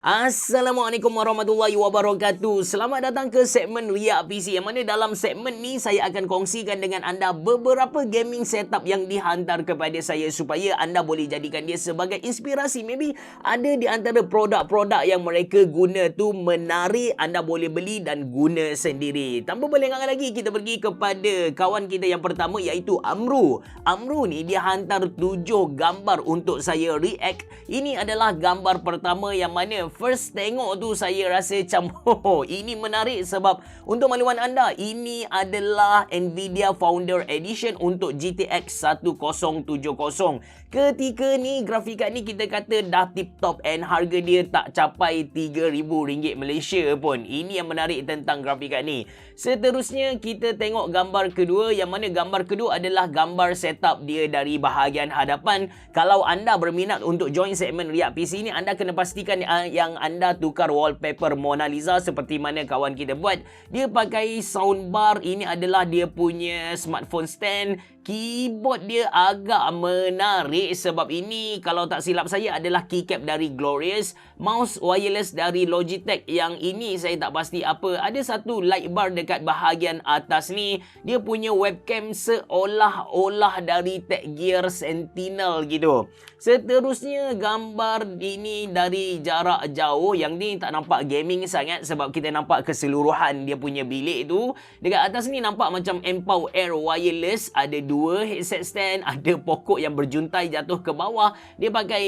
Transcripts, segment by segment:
Assalamualaikum warahmatullahi wabarakatuh. Selamat datang ke segmen Riak PC, yang mana dalam segmen ni saya akan kongsikan dengan anda beberapa gaming setup yang dihantar kepada saya supaya anda boleh jadikan dia sebagai inspirasi. Maybe ada di antara produk-produk yang mereka guna tu menarik, anda boleh beli dan guna sendiri. Tanpa berlengah lagi, kita pergi kepada kawan kita yang pertama, iaitu Amru. Amru ni dia hantar 7 gambar untuk saya react. Ini adalah gambar pertama yang mana first tengok tu saya rasa macam ini menarik, sebab untuk makluman anda, ini adalah Nvidia Founder Edition untuk GTX 1070. Ketika ni grafik card ni kita kata dah tip top and harga dia tak capai RM3,000 Malaysia pun. Ini yang menarik tentang grafik card ni. Seterusnya kita tengok gambar kedua, yang mana gambar kedua adalah gambar setup dia dari bahagian hadapan. Kalau anda berminat untuk join segmen Riak PC ni, anda kena pastikan yang anda tukar wallpaper Mona Lisa seperti mana kawan kita buat. Dia pakai soundbar, ini adalah dia punya smartphone stand. Keyboard dia agak menarik sebab ini kalau tak silap saya adalah keycap dari Glorious. Mouse wireless dari Logitech, yang ini saya tak pasti apa. Ada satu light bar dekat bahagian atas ni. Dia punya webcam seolah-olah dari Tech Gear Sentinel gitu. Seterusnya gambar ini dari jarak jauh. Yang ni tak nampak gaming sangat sebab kita nampak keseluruhan dia punya bilik tu. Dekat atas ni nampak macam Empower Air wireless. Ada 2 headset stand, ada pokok yang berjuntai jatuh ke bawah. Dia pakai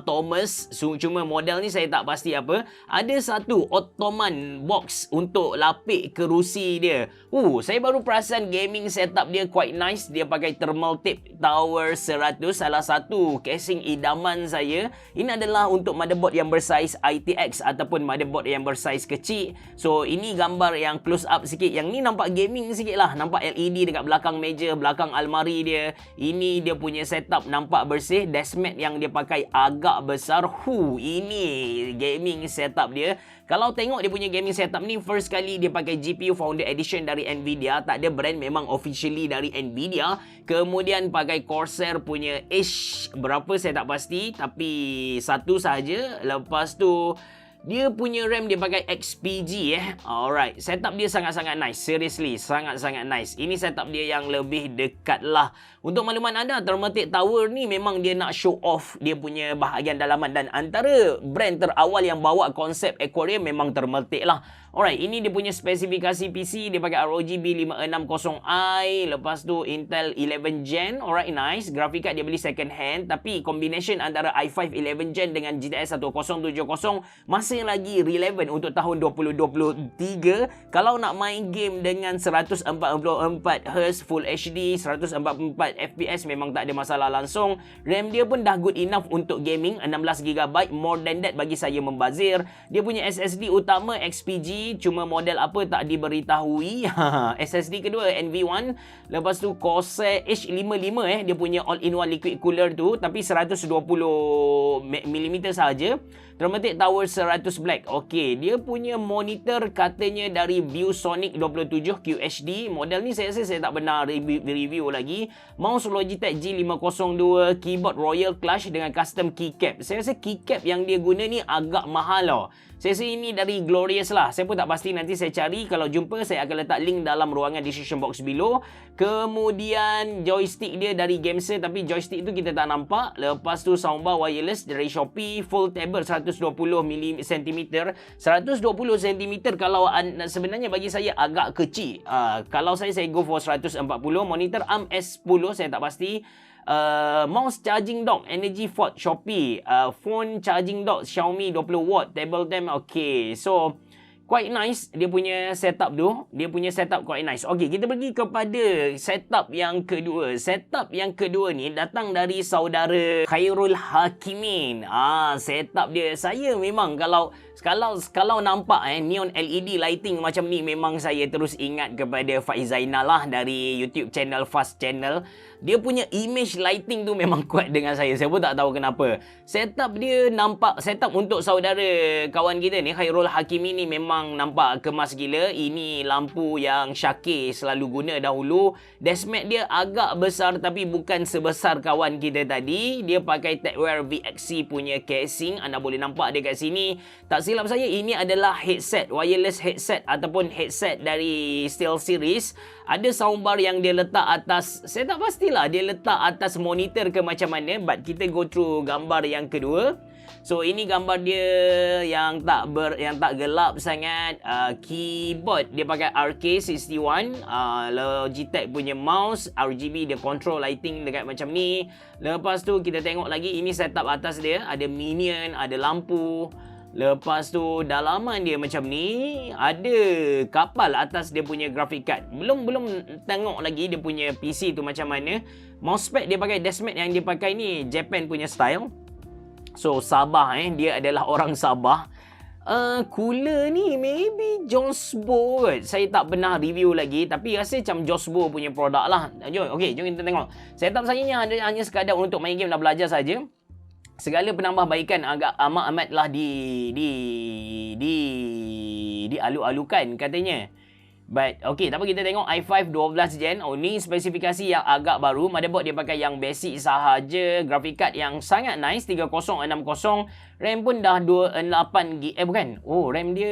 Thomas, cuma model ni saya tak pasti apa. Ada satu Ottoman box untuk lapik kerusi dia. Saya baru perasan gaming setup dia quite nice. Dia pakai thermal tape Tower 100, salah satu casing idaman saya. Ini adalah untuk motherboard yang bersaiz ITX ataupun motherboard yang bersaiz kecil. So ini gambar yang close up sikit. Yang ni nampak gaming sikit lah. Nampak LED dekat belakang meja, belakang almari dia. Ini dia punya setup nampak bersih. Deskmat yang dia pakai agak besar. Ini gaming setup dia. Kalau tengok dia punya gaming setup ni, first kali dia pakai GPU Founder Edition dari Nvidia. Tak ada brand, memang officially dari Nvidia. Kemudian pakai Corsair punya Edge berapa saya tak pasti, tapi satu sahaja. Lepas tu dia punya RAM dia pakai XPG Alright, setup dia sangat-sangat nice. Seriously, sangat-sangat nice. Ini setup dia yang lebih dekat lah. Untuk makluman anda, Thermaltake Tower ni memang dia nak show off dia punya bahagian dalaman. Dan antara brand terawal yang bawa konsep aquarium memang Thermaltake lah. Alright, ini dia punya spesifikasi PC. Dia pakai ROG B560i. Lepas tu Intel 11 Gen. Alright, nice. Graphic card dia beli second hand. Tapi combination antara i5 11 Gen dengan GTX 1070 masih lagi relevant untuk tahun 2023. Kalau nak main game dengan 144Hz Full HD, 144 FPS memang tak ada masalah langsung. RAM dia pun dah good enough untuk gaming, 16GB. More than that bagi saya membazir. Dia punya SSD utama XPG, cuma model apa tak diberitahui. SSD kedua NV1. Lepas tu Corsair H55 dia punya all-in-one liquid cooler tu, tapi 120mm sahaja. Thermaltake Tower 100 Black. Okey, dia punya monitor katanya dari ViewSonic 27 QHD. Model ni saya rasa saya tak benar review lagi. Mouse Logitech G502, keyboard Royal Clash dengan custom keycap. Saya rasa keycap yang dia guna ni agak mahal tau. Saya rasa ini dari Glorious lah. Saya pun tak pasti, nanti saya cari. Kalau jumpa, saya akan letak link dalam ruangan description box below. Kemudian joystick dia dari Gamester, tapi joystick tu kita tak nampak. Lepas tu soundbar wireless dari Shopee. Full table 120cm. 120cm kalau sebenarnya bagi saya agak kecil. Kalau saya go for 140. Monitor ARM S10, saya tak pasti. Mouse charging dock Energy Fort Shopee. Phone charging dock Xiaomi 20W. Table temp okay. So quite nice dia punya setup tu. Dia punya setup quite nice. Okey, kita pergi kepada setup yang kedua. Setup yang kedua ni datang dari saudara Khairul Hakimin. Setup dia, saya memang kalau nampak neon LED lighting macam ni, memang saya terus ingat kepada Faiz Zainal lah dari YouTube channel Fast Channel. dia punya image lighting tu memang kuat dengan saya. Saya pun tak tahu kenapa. Setup dia nampak, setup untuk saudara kawan kita ni, Khairul Hakimi ni memang nampak kemas gila. Ini lampu yang Syakir selalu guna dahulu. Dashmat dia agak besar tapi bukan sebesar kawan kita tadi. Dia pakai Techwear VXC punya casing. Anda boleh nampak dia kat sini. Tak silap saya, ini adalah headset, wireless headset ataupun headset dari SteelSeries. Ada soundbar yang dia letak atas, saya tak pastilah dia letak atas monitor ke macam mana, but kita go through gambar yang kedua. So ini gambar dia yang tak gelap sangat. Keyboard dia pakai RK61, Logitech punya mouse, RGB dia control lighting dekat macam ni. Lepas tu kita tengok lagi, ini setup atas dia, ada minion, ada lampu. Lepas tu dalaman dia macam ni, ada kapal atas dia punya graphic card. Belum tengok lagi dia punya PC tu macam mana. Mousepad dia pakai Dashmat, yang dia pakai ni Japan punya style. So Sabah, dia adalah orang Sabah. Cooler ni maybe Josbo kot. Saya tak pernah review lagi, tapi rasa macam Josbo punya produk lah. Jom kita tengok. Setup saya ni hanya sekadar untuk main game dan belajar saja. Segala penambahbaikan agak amatlah dialu-alukan katanya. But okay, tak apa, kita tengok i5 12 Gen. Oh, ni spesifikasi yang agak baru. Motherboard dia pakai yang basic sahaja. Graphic card yang sangat nice, 3060. RAM pun dah 28GB. Bukan. Oh, RAM dia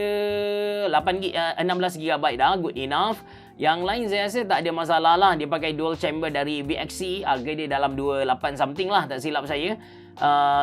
8GB, 16GB dah. Good enough. Yang lain saya rasa tak ada masalah lah. Dia pakai dual chamber dari VXC. Harga dia dalam 28 something lah, tak silap saya.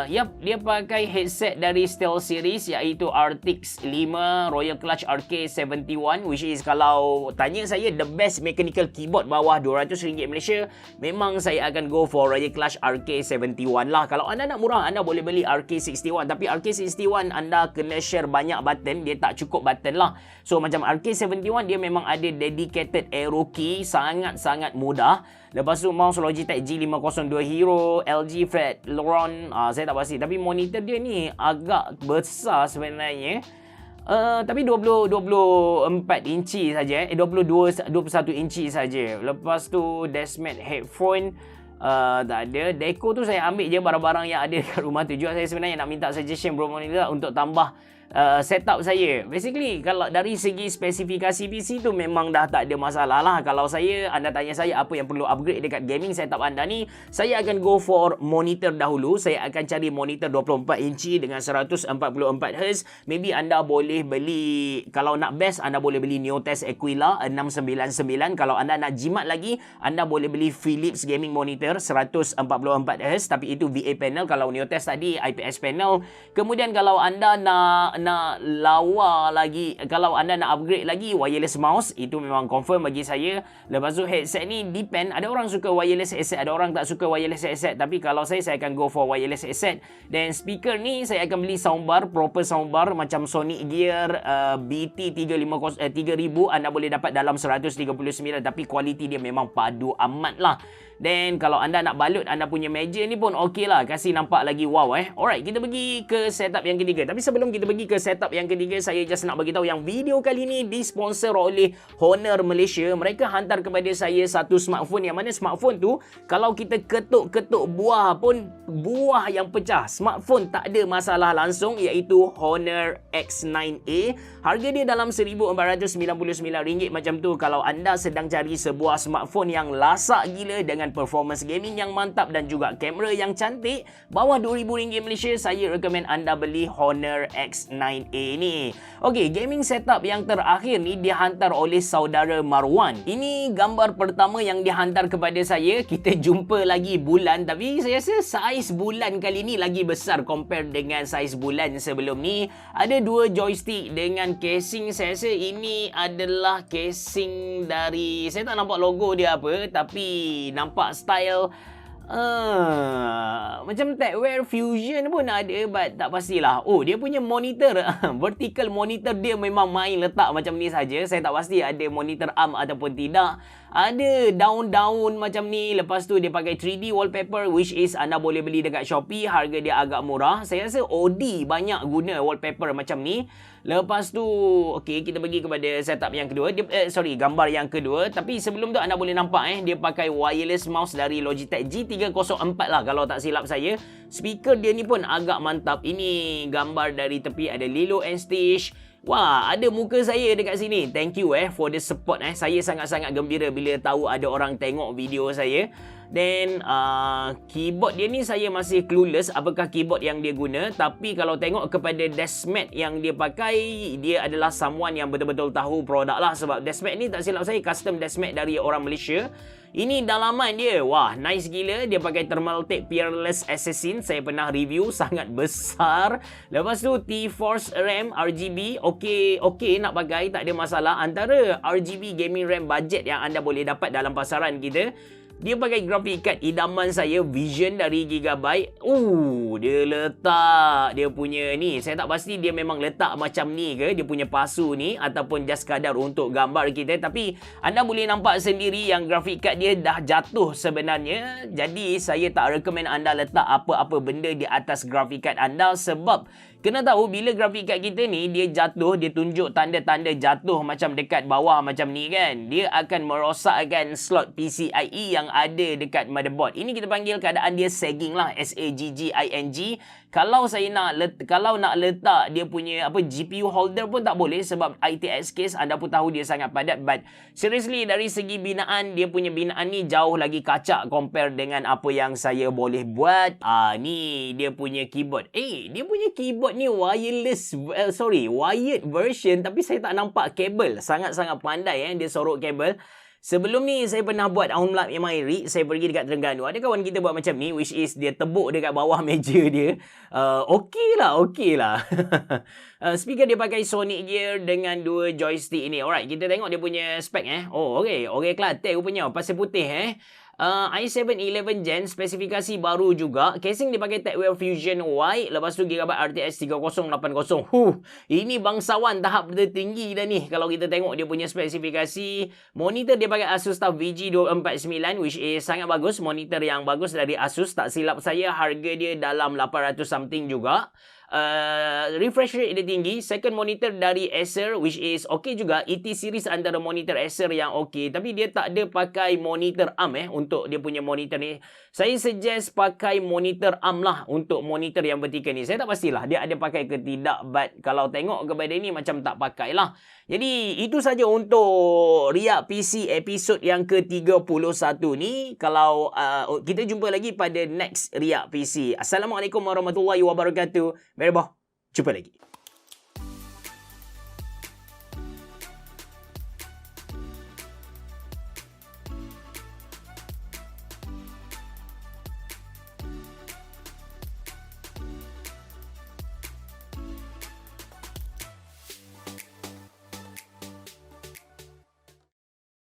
Dia pakai headset dari SteelSeries, iaitu RTX 5 Royal Clutch RK71, which is kalau tanya saya the best mechanical keyboard bawah RM200 Malaysia, memang saya akan go for Royal Clutch RK71 lah. Kalau anda nak murah, anda boleh beli RK61, tapi RK61 anda kena share banyak button, dia tak cukup button lah. So macam RK71 dia memang ada dedicated arrow key, sangat-sangat mudah. Lepas tu mouse Logitech G502 Hero, LG Fredron, saya tak pasti, tapi monitor dia ni agak besar sebenarnya. Tapi 24 inci saja, 21 inci saja. Lepas tu Dashmat headphone, tak ada. Deco tu saya ambil je barang-barang yang ada kat rumah tu. Juga saya sebenarnya nak minta suggestion Bro Monitor untuk tambah setup saya. Basically kalau dari segi spesifikasi PC tu memang dah tak ada masalah lah. Kalau anda tanya saya apa yang perlu upgrade dekat gaming setup anda ni, saya akan go for monitor dahulu. Saya akan cari monitor 24 inci dengan 144Hz. Maybe anda boleh beli, kalau nak best anda boleh beli Neotest Aquila 699. Kalau anda nak jimat lagi, anda boleh beli Philips gaming monitor 144Hz, tapi itu VA panel. Kalau Neotest tadi IPS panel. Kemudian kalau anda nak lawa lagi, kalau anda nak upgrade lagi, wireless mouse itu memang confirm bagi saya. Lepas tu headset ni depend, ada orang suka wireless headset, ada orang tak suka wireless headset, tapi kalau saya akan go for wireless headset. Dan speaker ni saya akan beli soundbar, proper soundbar macam Sonic Gear BT3000 anda boleh dapat dalam 139, tapi kualiti dia memang padu amat lah. Dan kalau anda nak balut anda punya meja ni pun okey lah, kasih nampak lagi wow. Alright, kita pergi ke setup yang ketiga. Tapi sebelum kita pergi ke setup yang ketiga, saya just nak bagi tahu yang video kali ni disponsor oleh Honor Malaysia. Mereka hantar kepada saya satu smartphone, yang mana smartphone tu kalau kita ketuk-ketuk buah pun, buah yang pecah, smartphone tak ada masalah langsung, iaitu Honor X9A. Harga dia dalam RM1,499 macam tu. Kalau anda sedang cari sebuah smartphone yang lasak gila dengan performance gaming yang mantap dan juga kamera yang cantik, bawah RM2,000 Malaysia, saya recommend anda beli Honor X9A ni. Okey, gaming setup yang terakhir ni dihantar oleh saudara Marwan. Ini gambar pertama yang dihantar kepada saya. Kita jumpa lagi bulan, tapi saya rasa saiz bulan kali ni lagi besar compare dengan saiz bulan sebelum ni. Ada dua joystick dengan casing. Saya rasa ini adalah casing dari, saya tak nampak logo dia apa, tapi nampak style macam Techwear Fusion pun ada, but tak pastilah. Oh, dia punya monitor vertical monitor dia memang main letak macam ni saja. Saya tak pasti ada monitor ARM ataupun tidak. Ada daun-daun macam ni. Lepas tu dia pakai 3D wallpaper, which is anda boleh beli dekat Shopee. Harga dia agak murah. Saya rasa OD banyak guna wallpaper macam ni. Lepas tu, okey, kita pergi kepada setup yang kedua. Gambar yang kedua. Tapi sebelum tu anda boleh nampak dia pakai wireless mouse dari Logitech G304 lah kalau tak silap saya. Speaker dia ni pun agak mantap. Ini gambar dari tepi ada Lilo and Stitch. Wah, ada muka saya dekat sini. Thank you for the support. Saya sangat-sangat gembira bila tahu ada orang tengok video saya. Then keyboard dia ni saya masih clueless apakah keyboard yang dia guna. Tapi kalau tengok kepada deskmat yang dia pakai, dia adalah someone yang betul-betul tahu produk lah. Sebab deskmat ni tak silap saya custom deskmat dari orang Malaysia. Ini dalaman dia. Wah, nice gila. Dia pakai Thermaltake Peerless Assassin. Saya pernah review. Sangat besar. Lepas tu T-Force RAM RGB. Okey nak pakai. Tak ada masalah. Antara RGB gaming RAM budget yang anda boleh dapat dalam pasaran kita. Dia pakai graphic card idaman saya, Vision dari Gigabyte. Dia letak dia punya ni. Saya tak pasti dia memang letak macam ni ke, dia punya pasu ni, ataupun just kadar untuk gambar kita. Tapi anda boleh nampak sendiri yang graphic card dia dah jatuh sebenarnya. Jadi saya tak recommend anda letak apa-apa benda di atas graphic card anda. Sebab kena tahu bila graphic card kita ni dia jatuh, dia tunjuk tanda-tanda jatuh macam dekat bawah macam ni kan. Dia akan merosakkan slot PCIe yang ada dekat motherboard. Ini kita panggil keadaan dia sagging lah, SAGGING. Kalau nak letak dia punya GPU holder pun tak boleh sebab ITX case anda pun tahu dia sangat padat. But seriously dari segi binaan, dia punya binaan ni jauh lagi kacak compare dengan apa yang saya boleh buat. Ni dia punya keyboard. Dia punya keyboard ni wired version, tapi saya tak nampak kabel. Sangat-sangat pandai dia sorok kabel. Sebelum ni saya pernah buat Unlock My Rig. Saya pergi dekat Terengganu. Ada kawan kita buat macam ni, which is dia tebuk dekat bawah meja dia. Okey lah. Speaker dia pakai Sonic Gear dengan 2 joystick ini. Alright, kita tengok dia punya spek okey Klatek rupanya. Pasal putih i7 11 Gen, spesifikasi baru juga. Casing dia pakai Tecware Fusion White. Lepas tu Gigabyte RTX 3080. Ini bangsawan tahap tertinggi dah ni. Kalau kita tengok dia punya spesifikasi. Monitor dia pakai Asus TUF VG249, which is sangat bagus. Monitor yang bagus dari Asus. Tak silap saya harga dia dalam 800 something juga. Refresh rate dia tinggi. Second monitor dari Acer, which is okay juga. ET series antara monitor Acer yang okay, tapi dia tak ada pakai monitor arm untuk dia punya monitor ni. Saya suggest pakai monitor arm lah untuk monitor yang vertical ni. Saya tak pastilah dia ada pakai ke tidak, but kalau tengok kepada ni macam tak pakai lah. Jadi itu saja untuk Riak PC episod yang ke-31 ni. Kalau kita jumpa lagi pada next Riak PC. Assalamualaikum warahmatullahi wabarakatuh. Jumpa lagi.